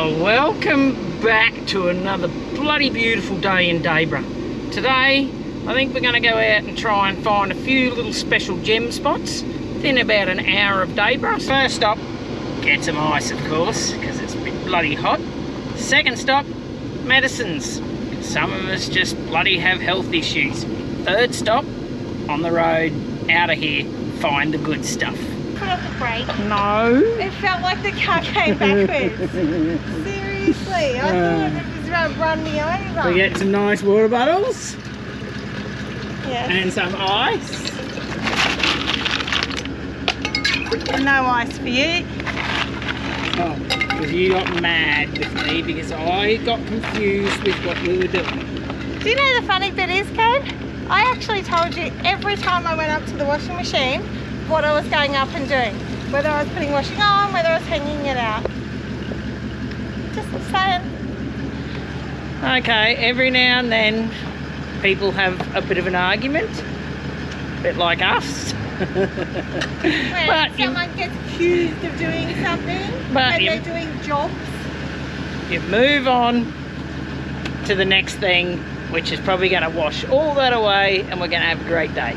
Oh, welcome back to another bloody beautiful day in Dayboro. Today, I think we're going to go out and try and find a few little special gem spots within about an hour of Dayboro. First stop, get some ice, of course, because it's a bit bloody hot. Second stop, medicines. Some of us just bloody have health issues. Third stop, on the road, out of here, find the good stuff. Put on the brake. No. It felt like the car came backwards. Seriously, I thought it was going to run me over. We get some nice water bottles. Yes. And some ice. No ice for you. Oh, because you got mad with me because I got confused with what we were doing. Do you know the funny bit is, Kate? I actually told you every time I went up to the washing machine what I was going up and doing. Whether I was putting washing on, whether I was hanging it out. Just saying. Okay, every now and then people have a bit of an argument, a bit like us. When someone gets accused of doing something and they're doing jobs. You move on to the next thing, which is probably going to wash all that away and we're going to have a great day.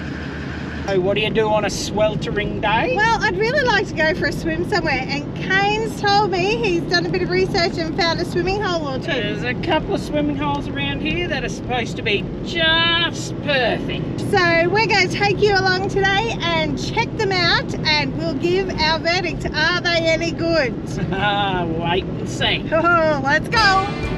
So what do you do on a sweltering day? Well, I'd really like to go for a swim somewhere, and Kane's told me he's done a bit of research and found a swimming hole or two. There's a couple of swimming holes around here that are supposed to be just perfect. So we're going to take you along today and check them out, and we'll give our verdict. Are they any good? Wait and see. Oh, let's go.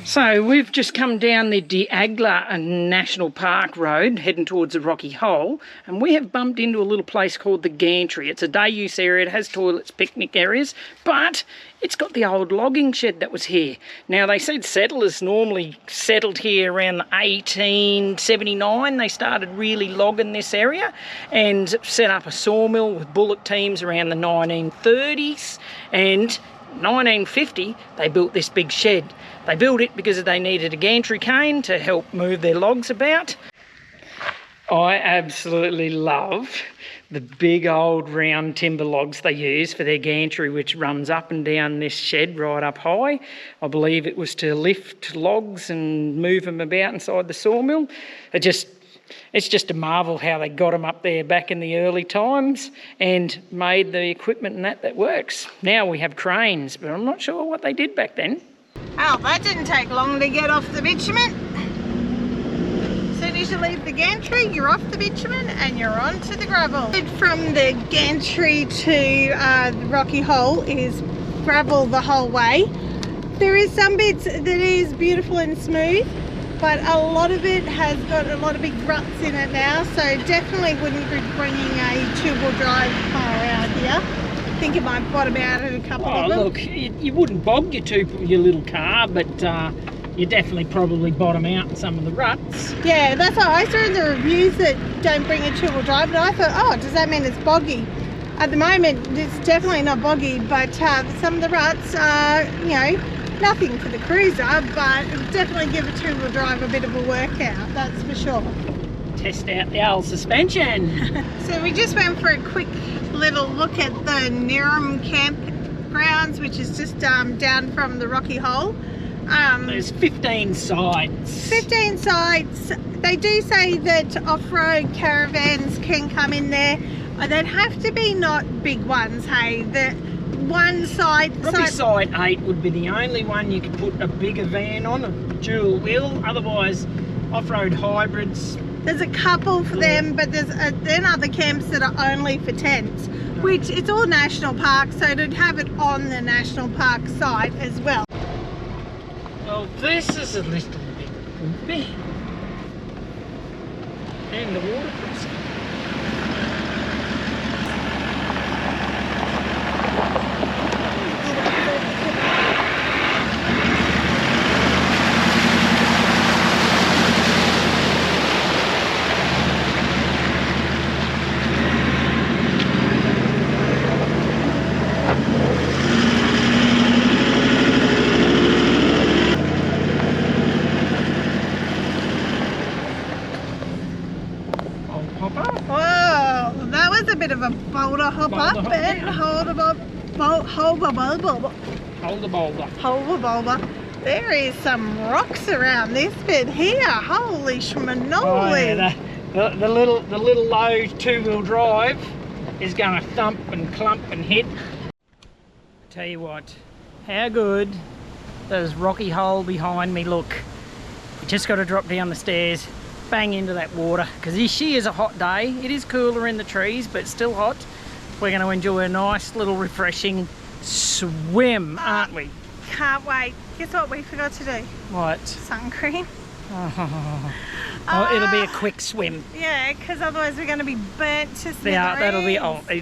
So we've just come down the Diagla National Park Road heading towards the Rocky Hole, and we have bumped into a little place called the Gantry. It's a day use area, it has toilets, picnic areas, but it's got the old logging shed that was here. Now they said settlers normally settled here around 1879. They started really logging this area and set up a sawmill with bullock teams around the 1930s, and 1950 they built this big shed. They built it because they needed a gantry cane to help move their logs about. I absolutely love the big old round timber logs they use for their gantry, which runs up and down this shed right up high. I believe it was to lift logs and move them about inside the sawmill. It's just a marvel how they got them up there back in the early times and made the equipment and that works. Now we have cranes, but I'm not sure what they did back then. Oh, that didn't take long to get off the bitumen. As soon as you leave the gantry, you're off the bitumen and you're onto the gravel. From the gantry to the Rocky Hole is gravel the whole way. There is some bits that is beautiful and smooth, but a lot of it has got a lot of big ruts in it now, so definitely wouldn't be bringing a two-wheel drive car around here. I think it might bottom out at a couple of them. Oh look, you wouldn't bog your little car, but you definitely probably bottom out in some of the ruts. Yeah, that's what I saw in the reviews that don't bring a two-wheel drive, and I thought, oh, does that mean it's boggy? At the moment, it's definitely not boggy, but some of the ruts are, you know, nothing for the cruiser, but definitely give a two-wheel drive a bit of a workout, that's for sure. Test out the old suspension. So we just went for a quick little look at the Nerum campgrounds, which is just down from the Rocky Hole. There's 15 sites. 15 sites. They do say that off-road caravans can come in there. They'd have to be not big ones, hey. The one site... Probably site 8 would be the only one you could put a bigger van on, a dual wheel. Otherwise, off-road hybrids... There's a couple for them, but there's then other camps that are only for tents, which it's all national park, so to have it on the national park site as well. Well, this is a little bit bumpy. And the water crossing. bit of a boulder hop Boulder up hop, and yeah. hold a boulder. There is some rocks around this bit here. Holy schmanoli. Oh, yeah, the little low two-wheel drive is going to thump and clump and hit. Tell you what, how good does Rocky Hole behind me look? You just got to drop down the stairs, bang into that water, because she is a hot day. It is cooler in the trees, but still hot. We're going to enjoy a nice little refreshing swim, aren't we? Can't wait. Guess what we forgot to do? What? Sun cream. Oh, it'll be a quick swim. Yeah, because otherwise we're going to be burnt to smithereens. Yeah, that'll be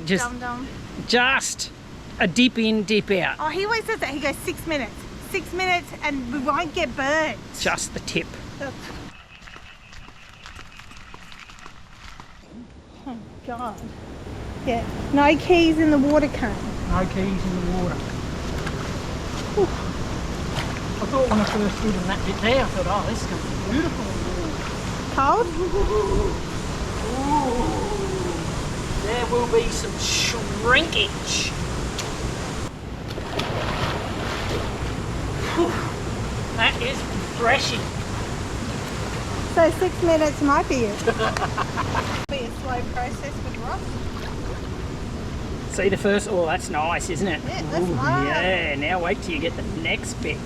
just a dip in, dip out. Oh, he always says that. He goes 6 minutes. 6 minutes and we won't get burnt. Just the tip. Oh, God. Yeah, no keys in the water cone. No keys in the water. Whew. I thought when I first stood in that bit there, I thought, oh, this is going to be beautiful. Cold? Ooh. There will be some shrinkage. Whew. That is refreshing. So 6 minutes might be it. Be a slow process with Ross. See the first, oh, that's nice, isn't it? Yeah, that's nice. Yeah, now wait till you get the next bit.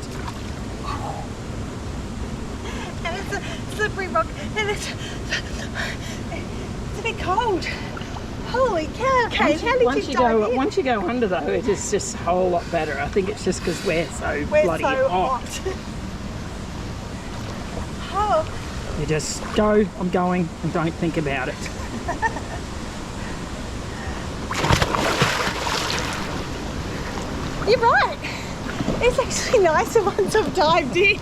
And it's a slippery rock, and it's a bit cold. Holy cow, Kate, how did you dive in? Once you go under though, it is just a whole lot better. I think it's just because we're so bloody hot. Oh. You just go, I'm going, and don't think about it. You're right. It's actually nicer once I've dived in.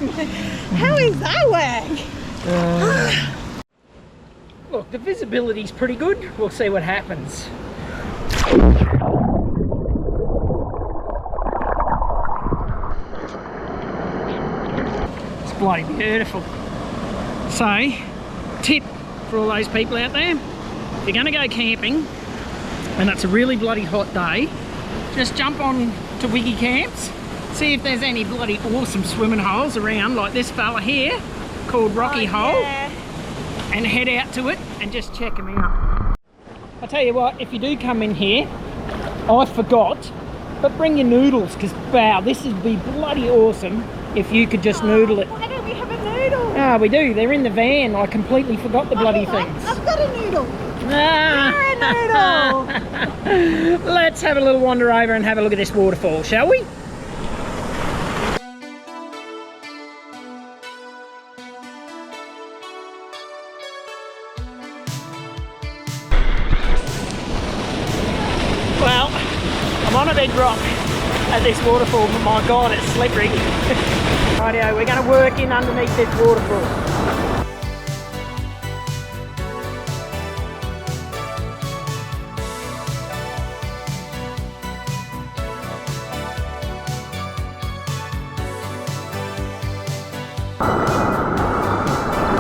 How is that work? Look, the visibility's pretty good. We'll see what happens. It's bloody beautiful. So, tip for all those people out there, if you're going to go camping and it's a really bloody hot day, just jump on to Wiggy Camps, see if there's any bloody awesome swimming holes around like this fella here called Rocky Hole, and head out to it and just check them out. I tell you what, if you do come in here, I forgot, but bring your noodles, because wow, this would be bloody awesome if you could just noodle it. Why don't we have a noodle? Ah, we do. They're in the van. I completely forgot the bloody things. I've got a noodle. Ah. A noodle. Let's have a little wander over and have a look at this waterfall, shall we? Well, I'm on a big rock at this waterfall, but my God, it's slippery. Rightio, we're going to work in underneath this waterfall.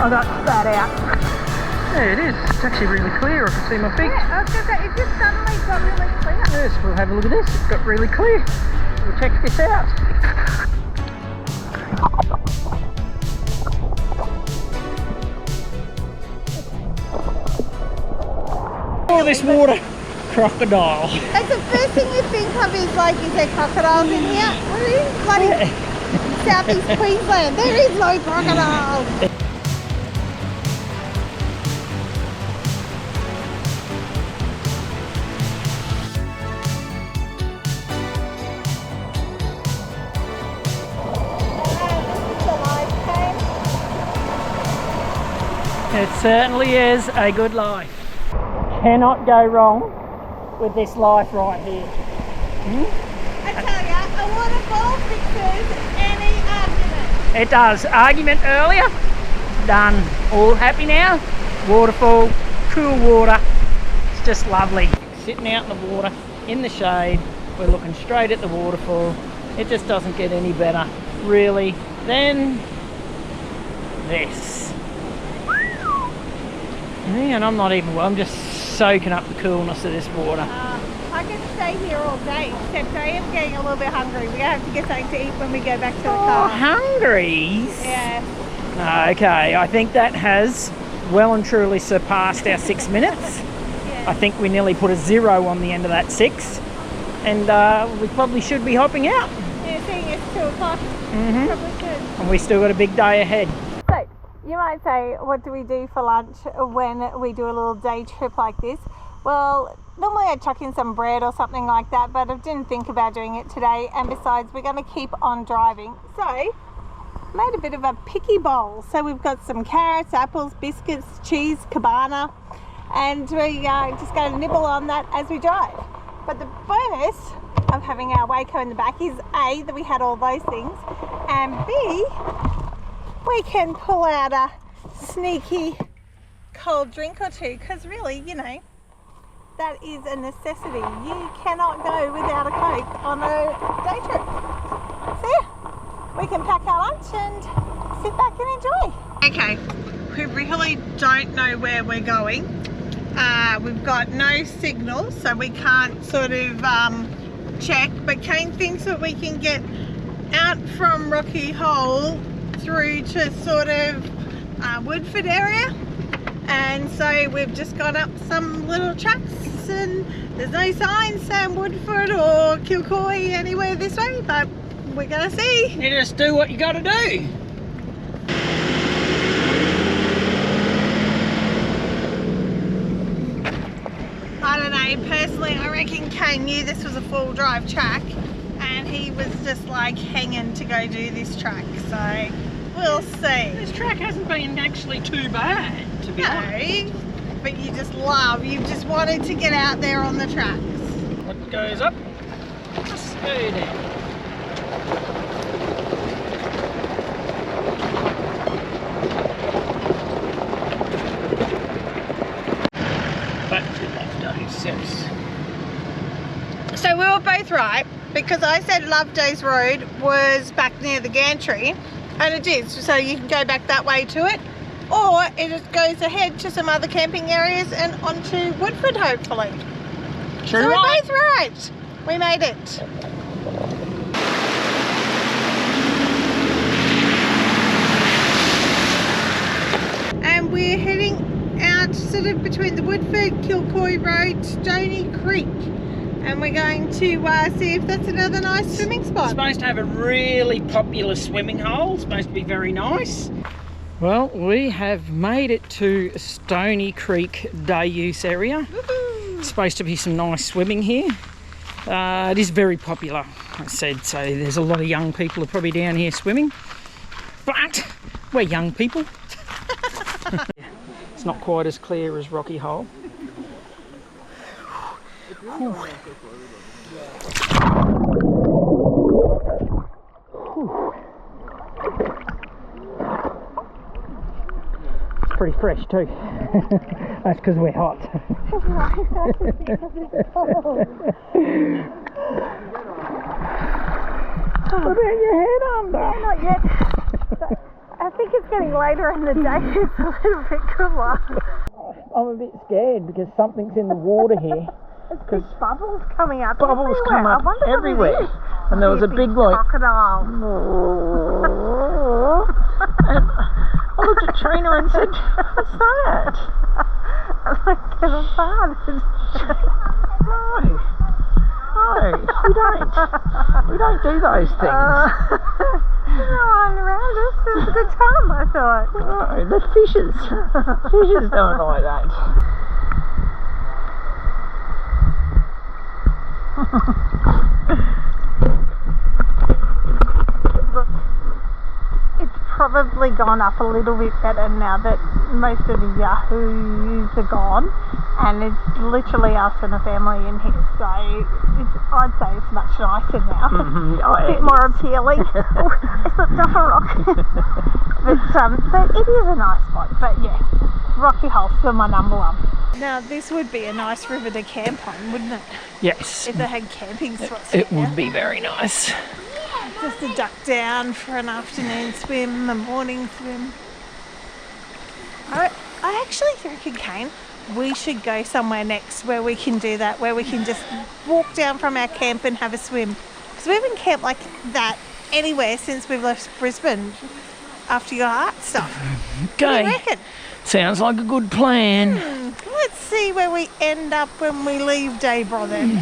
I got that out. There it is. It's actually really clear. I can see my feet. Yeah, I was going to say, it just suddenly got really clear. Yes, we'll have a look at this. It's got really clear. We'll check this out. Oh, this water. Crocodile. That's the first thing you think of is like, is there crocodiles in here? We're in bloody southeast Queensland. There is no crocodiles. It certainly is a good life. Cannot go wrong with this life right here. I tell ya, a waterfall fixes any argument. It does. Argument earlier, done. All happy now? Waterfall, cool water. It's just lovely. Sitting out in the water, in the shade, we're looking straight at the waterfall. It just doesn't get any better, really, than this. And I'm not even, I'm just soaking up the coolness of this water. I can stay here all day, except I am getting a little bit hungry. We're going to have to get something to eat when we go back to the car. Hungries? Yeah. Okay, I think that has well and truly surpassed our 6 minutes. Yeah. I think we nearly put a 0 on the end of that 6. And we probably should be hopping out. Yeah, seeing it's 2 o'clock. Mm-hmm. Probably should. And we still got a big day ahead. So, you might say, what do we do for lunch when we do a little day trip like this? Well, normally I'd chuck in some bread or something like that, but I didn't think about doing it today. And besides, we're going to keep on driving. So, made a bit of a picky bowl. So we've got some carrots, apples, biscuits, cheese, cabana, and we just going to nibble on that as we drive. But the bonus of having our Waco in the back is A, that we had all those things, and B, we can pull out a sneaky cold drink or two, because really, you know, that is a necessity. You cannot go without a Coke on a day trip. So yeah, we can pack our lunch and sit back and enjoy. Okay, we really don't know where we're going. We've got no signal, so we can't sort of check, but Kane thinks that we can get out from Rocky Hole through to sort of Woodford area, and so we've just gone up some little tracks and there's no signs saying Woodford or Kilcoy anywhere this way, but we're gonna see. You just do what you gotta do. I don't know, personally I reckon Kane knew this was a full drive track and he was just like hanging to go do this track, so we'll see. This track hasn't been actually too bad, to be honest. But you just just wanted to get out there on the tracks. What goes up must go down. Back to Lovedays. So we were both right, because I said Lovedays Road was back near the Gantry, and it is, so you can go back that way to it, or it just goes ahead to some other camping areas and onto Woodford hopefully. True. So we're right. both right. We made it. And we're heading out sort of between the Woodford, Kilcoy Road, Stony Creek. And we're going to see if that's another nice swimming spot. It's supposed to have a really popular swimming hole. It's supposed to be very nice. Well, we have made it to Stony Creek day use area. Woohoo! It's supposed to be some nice swimming here. It is very popular, I said, so there's a lot of young people are probably down here swimming. But we're young people. It's not quite as clear as Rocky Hole. Whew. Whew. It's pretty fresh too. That's because we're hot. What about your head under? No, not yet. I think it's getting later in the day. It's a little bit cooler. I'm a bit scared because something's in the water here. There's bubbles coming up Bubbles everywhere. come up everywhere. And there was a big like crocodile. And I looked at Trina and said, "What's that?" I'm like, get a fart. No, we don't do those things. No one around us. It's a good time, I thought. No, the fishes. Fishes don't like that. Look, it's probably gone up a little bit better now that most of the yahoos are gone, and it's literally us and a family in here, so I'd say it's much nicer now. A bit more appealing. I slipped off a rock. But it is a nice spot, but yeah, Rocky Hole's still my number one. Now this would be a nice river to camp on, wouldn't it? Yes. If they had camping spots. It would be very nice. Just to duck down for an afternoon swim, a morning swim. I actually reckon, Kane, we should go somewhere next where we can do that, where we can just walk down from our camp and have a swim. Because we haven't camped like that anywhere since we've left Brisbane after your heart stuff. Okay. What do you reckon? Sounds like a good plan. Let's see where we end up when we leave Dayboro then.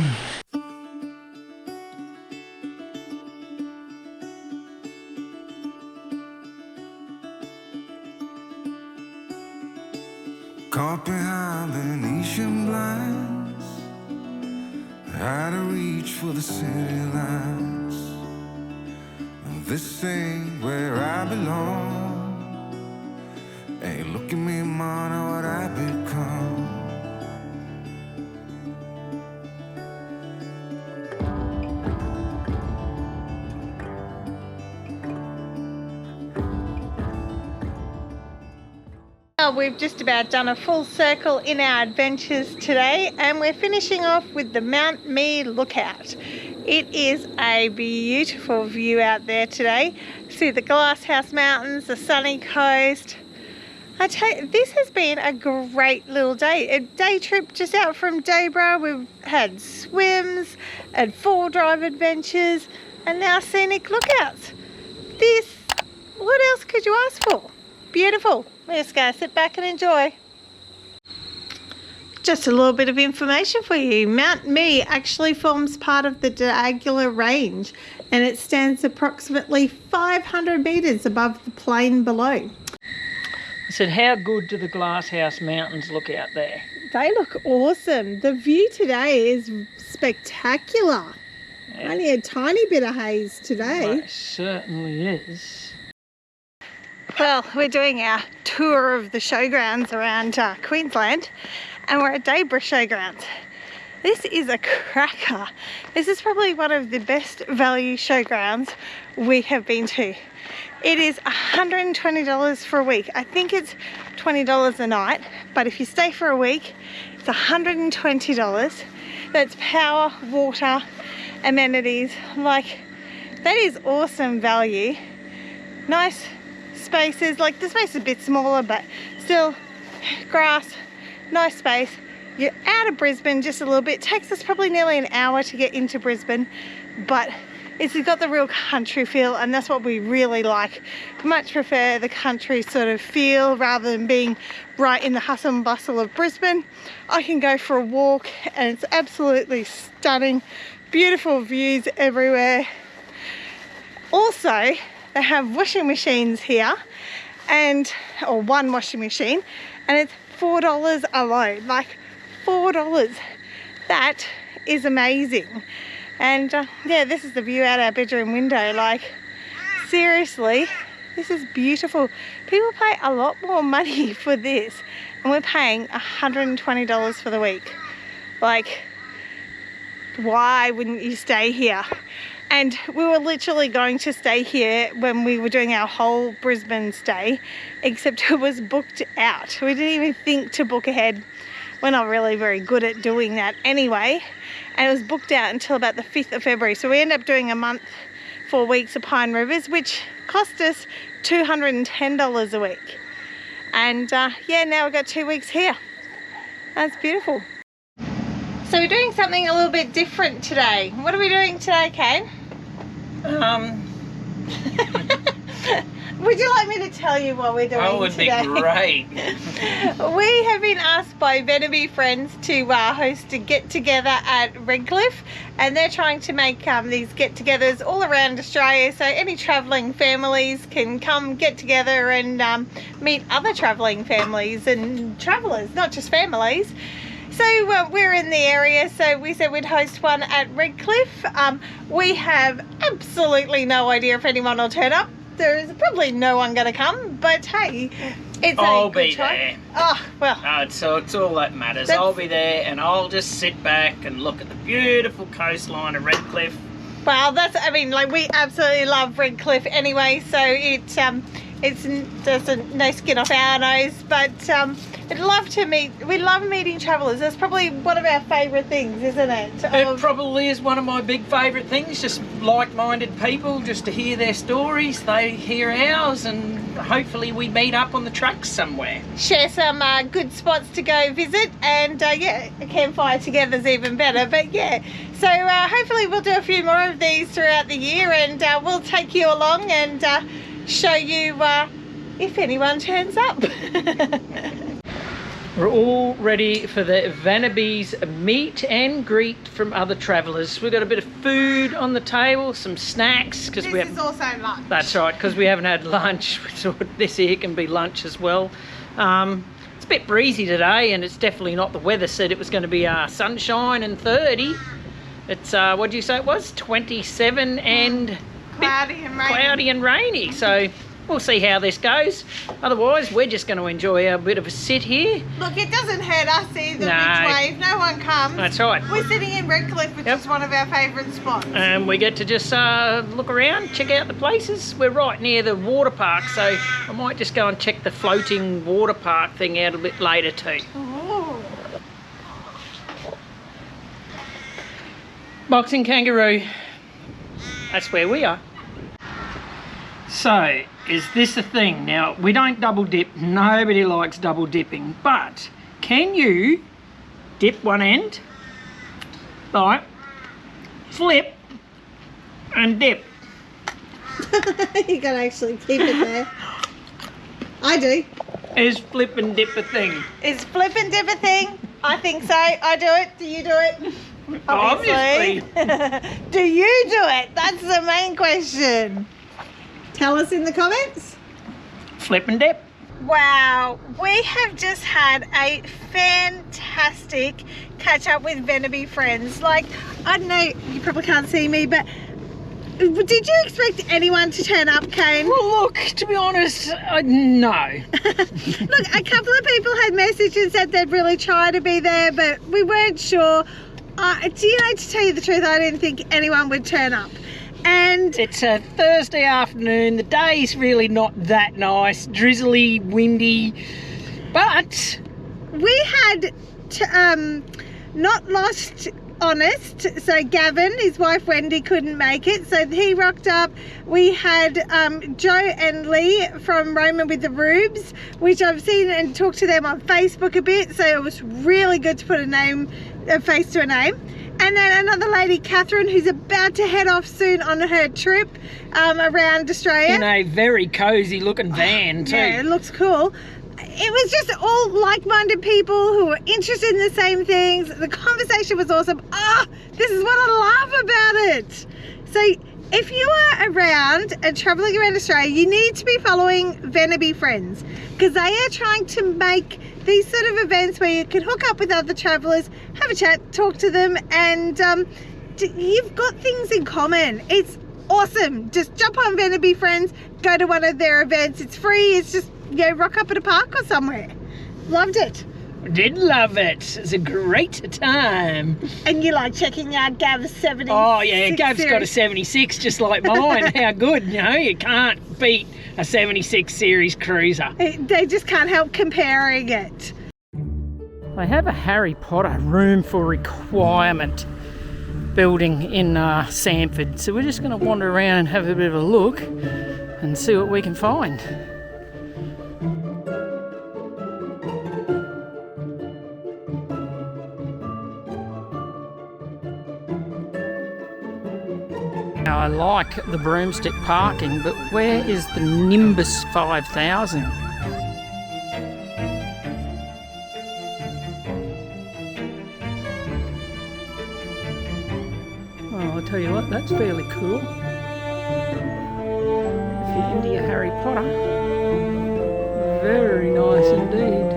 Caught behind Venetian blinds, out of reach for the city lights. This ain't where I belong. Hey, look at me, man, what I become. We've just about done a full circle in our adventures today, and we're finishing off with the Mount Me lookout. It is a beautiful view out there today. See the Glasshouse Mountains, the sunny coast. I tell you, this has been a great little day. A day trip just out from Dayboro. We've had swims and four-drive adventures, and now scenic lookouts. What else could you ask for? Beautiful. We're just going to sit back and enjoy. Just a little bit of information for you. Mount Me actually forms part of the Daygla Range, and it stands approximately 500 metres above the plain below. I said, how good do the Glasshouse Mountains look out there? They look awesome. The view today is spectacular. Yeah. Only a tiny bit of haze today. It certainly is. Well, we're doing our tour of the showgrounds around Queensland, and we're at Dayboro Showgrounds. This is a cracker. This is probably one of the best value showgrounds we have been to. It is $120 for a week. I think it's $20 a night, but if you stay for a week, it's $120. That's power, water, amenities. Like, that is awesome value. Nice spaces. Like, the space is a bit smaller, but still grass, nice space. You're out of Brisbane just a little bit. It takes us probably nearly an hour to get into Brisbane, but it's got the real country feel, and that's what we really like. Much prefer the country sort of feel rather than being right in the hustle and bustle of Brisbane. I can go for a walk and it's absolutely stunning. Beautiful views everywhere. Also, they have washing machines here, or one washing machine, and it's $4 a load. Like, $4. That is amazing. And yeah, this is the view out our bedroom window. Like, seriously, this is beautiful. People pay a lot more money for this, and we're paying $120 for the week. Like, why wouldn't you stay here? And we were literally going to stay here when we were doing our whole Brisbane stay, except it was booked out. We didn't even think to book ahead. We're not really very good at doing that anyway. And it was booked out until about the 5th of February. So we ended up doing a month, 4 weeks of Pine Rivers, which cost us $210 a week. And yeah, now we've got 2 weeks here. That's beautiful. So we're doing something a little bit different today. What are we doing today, Kane? Would you like me to tell you what we're doing today? That would be great. We have been asked by Vanabe Friends to host a get-together at Redcliffe, and they're trying to make these get-togethers all around Australia, so any travelling families can come get together and meet other travelling families and travellers, not just families. So we're in the area, so we said we'd host one at Redcliffe. We have absolutely no idea if anyone will turn up. There's probably no one going to come, but hey, it's I'll a good be try. there. Oh, well. So it's all that matters. I'll be there, and I'll just sit back and look at the beautiful coastline of Redcliffe. Well, that's, I mean, like, we absolutely love Redcliffe anyway, so it's no skin off our nose, but we love meeting travellers. That's probably one of our favourite things, isn't it? It probably is one of my big favourite things, just like-minded people, just to hear their stories, they hear ours, and hopefully we meet up on the tracks somewhere. Share some good spots to go visit, and yeah, a campfire together is even better, but yeah. So hopefully we'll do a few more of these throughout the year, and we'll take you along and show you if anyone turns up. We're all ready for the Vanabe's meet and greet from other travellers. We've got a bit of food on the table, some snacks. This is also lunch. That's right, because we haven't had lunch. We thought this here can be lunch as well. It's a bit breezy today, and it's definitely not the weather said it was going to be sunshine and 30. It's, what did you say it was? 27 and... Cloudy and rainy. So we'll see how this goes. Otherwise, we're just going to enjoy a bit of a sit here. Look, it doesn't hurt us either which way. If no one comes. That's right. We're sitting in Redcliffe, which is one of our favourite spots. And we get to just look around, check out the places. We're right near the water park, so I might just go and check the floating water park thing out a bit later too. Ooh. Boxing kangaroo. That's where we are. So, is this a thing? Now, we don't double dip. Nobody likes double dipping. But, can you dip one end, right, flip, and dip? You can actually keep it there. I do. Is flip and dip a thing? Is flip and dip a thing? I think so. I do it. Do you do it? Obviously. Do you do it? That's the main question. Tell us in the comments. Flip and dip. Wow, we have just had a fantastic catch up with Vanabe Friends. Like, I don't know, you probably can't see me, but did you expect anyone to turn up, Kane? Well, look, to be honest, no. Look, a couple of people had messaged and said they'd really try to be there, but we weren't sure. Do you know, to tell you the truth, I didn't think anyone would turn up. And it's a Thursday afternoon. The day's really not that nice. Drizzly, windy, but we had not lost honest. So Gavin, his wife Wendy, couldn't make it, so he rocked up. We had Joe and Lee from Roman with the Rubes, which I've seen and talked to them on Facebook a bit, so it was really good to put a face to a name. And then another lady, Catherine, who's about to head off soon on her trip around Australia. In a very cosy looking van too. Yeah, it looks cool. It was just all like-minded people who were interested in the same things. The conversation was awesome. This is what I love about it. So if you are around and travelling around Australia, you need to be following Vanabe Friends, because they are trying to make these sort of events where you can hook up with other travellers, have a chat, talk to them, and you've got things in common. It's awesome. Just jump on Vanabe Friends, go to one of their events. It's free. It's just, you know, rock up at a park or somewhere. Loved it. Did love it. It's a great time. And you like checking out Gav's 76. Oh yeah, Gav's got a 76 just like mine. How good, you know, you can't beat a 76 series cruiser. They just can't help comparing it. They have a Harry Potter room for requirement building in Samford, so we're just going to wander around and have a bit of a look and see what we can find. Now, I like the broomstick parking, but where is the Nimbus 5000? Oh, I'll tell you what, that's fairly cool. If you're into your Harry Potter, very nice indeed.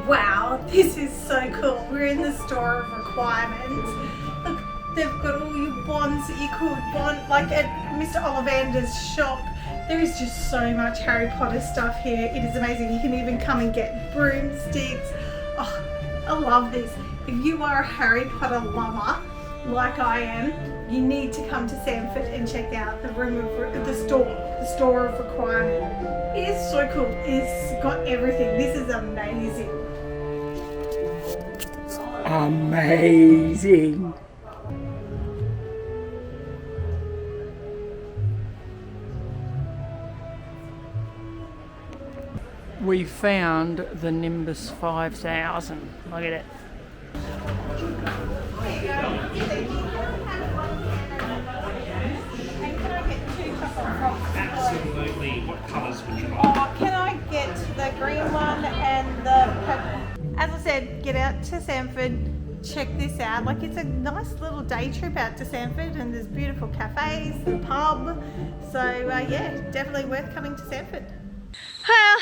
Wow, this is so cool. We're in the store of requirements. Look, they've got all your bonds that you could want, like at Mr. Ollivander's shop. There is just so much Harry Potter stuff here. It is amazing. You can even come and get broomsticks. Oh, I love this. If you are a Harry Potter lover, like I am, you need to come to Samford and check out the store of requirement. It is so cool. It's got everything. This is amazing. Amazing. We found the Nimbus 5000. Look at it. Absolutely. What colours would you like? Oh, can I get the green one and the purple? As I said, get out to Samford. Check this out. Like, it's a nice little day trip out to Samford, and there's beautiful cafes, the pub. So yeah, definitely worth coming to Samford. Well,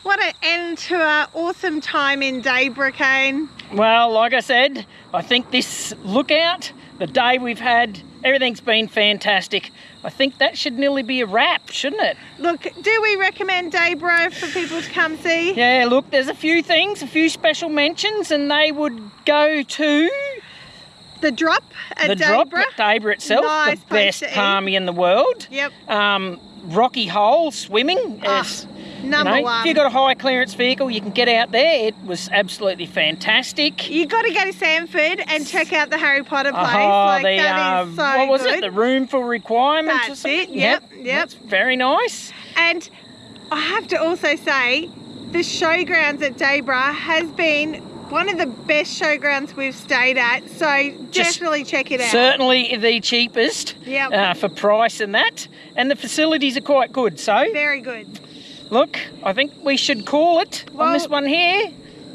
what an end to our awesome time in Dayboro, Kane. Well, like I said, I think this lookout, the day we've had, everything's been fantastic. I think that should nearly be a wrap, shouldn't it? Look, do we recommend Dayboro for people to come see? Yeah, look, there's a few things, a few special mentions, and they would go to The Drop at the Dayboro. Drop at Dayboro itself, Nice the place best to eat. palmy in the world. Yep. Rocky Hole swimming is Number one. If you've got a high clearance vehicle, you can get out there. It was absolutely fantastic. You got to go to Samford and check out the Harry Potter place. That is so what was good. it? The room for requirements or That's something? it. Yep. That's very nice. And I have to also say, the showgrounds at Dayboro has been one of the best showgrounds we've stayed at. So definitely check it out. Certainly the cheapest for price and that. And the facilities are quite good. So very good. Look, I think we should call it on this one here.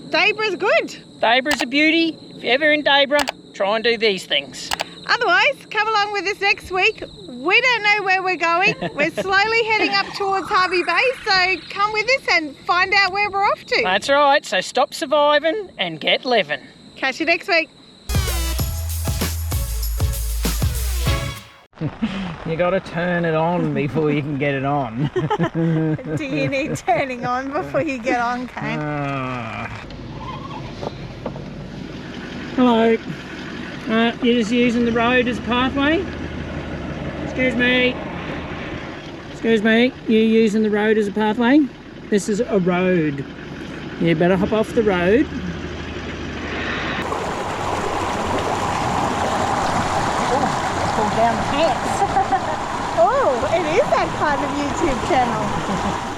Dayboro's good. Dayboro's a beauty. If you're ever in Dayboro, try and do these things. Otherwise, come along with us next week. We don't know where we're going. We're slowly heading up towards Harvey Bay, so come with us and find out where we're off to. That's right, so stop surviving and get living. Catch you next week. You got to turn it on before you can get it on. Do you need turning on before you get on, Kane? Hello. You're just using the road as a pathway? Excuse me. Excuse me. You're using the road as a pathway? This is a road. You better hop off the road. Pull down the pants. Oh, it is that kind of YouTube channel.